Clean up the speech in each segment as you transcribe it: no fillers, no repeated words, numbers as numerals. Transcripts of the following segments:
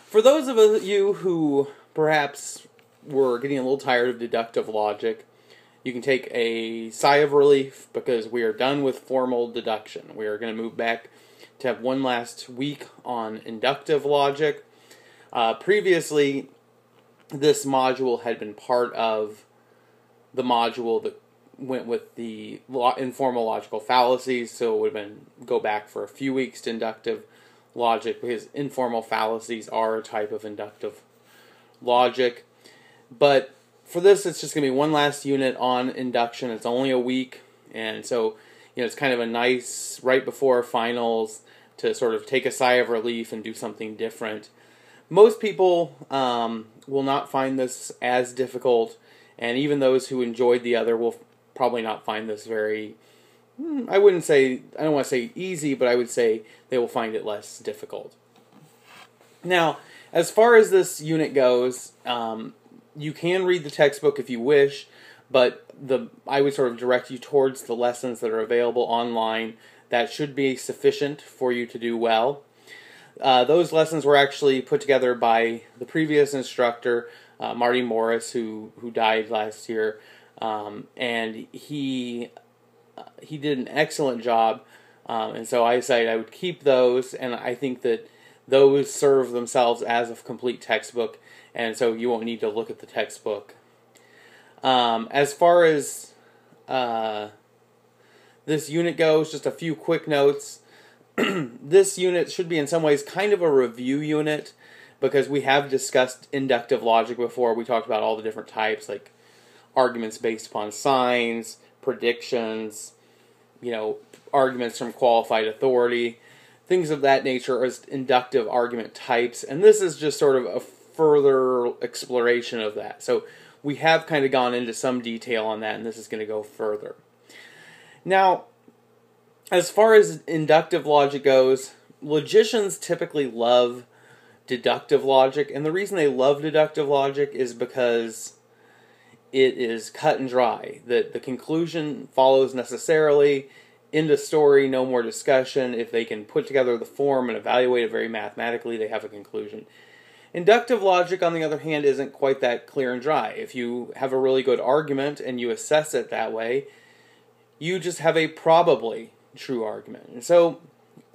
For those of you who perhaps were getting a little tired of deductive logic, you can take a sigh of relief because we are done with formal deduction. We are going to move back to have one last week on inductive logic. Previously, this module had been part of the module that went with the informal logical fallacies, so it would have been go back for a few weeks to inductive logic because informal fallacies are a type of inductive logic. But for this, it's just going to be one last unit on induction. It's only a week, and so it's kind of a nice right before finals to sort of take a sigh of relief and do something different. Most people will not find this as difficult, and even those who enjoyed the other will probably not find this very, I don't want to say easy, but I would say they will find it less difficult. Now, as far as this unit goes, you can read the textbook if you wish, but I would sort of direct you towards the lessons that are available online. That should be sufficient for you to do well. Those lessons were actually put together by the previous instructor, Marty Morris, who died last year, and he did an excellent job, and so I decided I would keep those, and I think that those serve themselves as a complete textbook, and so you won't need to look at the textbook. As far as this unit goes, just a few quick notes. This unit should be in some ways kind of a review unit because we have discussed inductive logic before. We talked about all the different types, like arguments based upon signs, predictions, arguments from qualified authority, things of that nature as inductive argument types. And this is just sort of a further exploration of that. So we have kind of gone into some detail on that, and this is going to go further. Now, as far as inductive logic goes, logicians typically love deductive logic, and the reason they love deductive logic is because it is cut and dry. The conclusion follows necessarily, end of story, no more discussion. If they can put together the form and evaluate it very mathematically, they have a conclusion. Inductive logic, on the other hand, isn't quite that clear and dry. If you have a really good argument and you assess it that way, you just have a probably true argument. And so,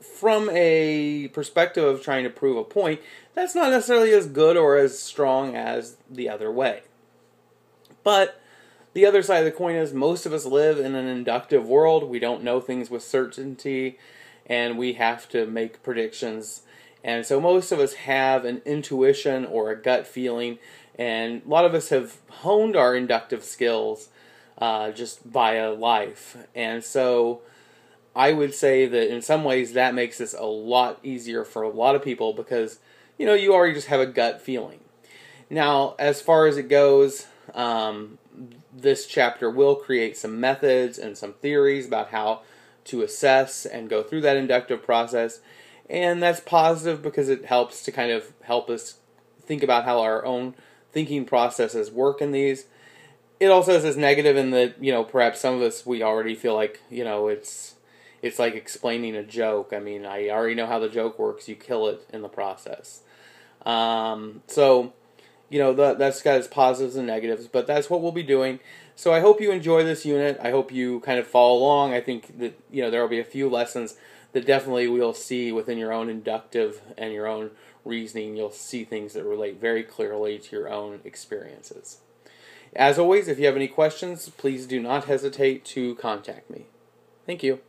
from a perspective of trying to prove a point, that's not necessarily as good or as strong as the other way. But the other side of the coin is most of us live in an inductive world. We don't know things with certainty, and we have to make predictions. And so most of us have an intuition or a gut feeling, and a lot of us have honed our inductive skills just via life. And so I would say that in some ways that makes this a lot easier for a lot of people because, you already just have a gut feeling. Now, as far as it goes, this chapter will create some methods and some theories about how to assess and go through that inductive process. And that's positive because it helps to kind of help us think about how our own thinking processes work in these. It also is negative in that, perhaps some of us, we already feel like, it's like explaining a joke. I mean, I already know how the joke works. You kill it in the process. So, that's got its positives and negatives, but that's what we'll be doing. So I hope you enjoy this unit. I hope you kind of follow along. I think that, there will be a few lessons that definitely we'll see within your own inductive and your own reasoning. You'll see things that relate very clearly to your own experiences. As always, if you have any questions, please do not hesitate to contact me. Thank you.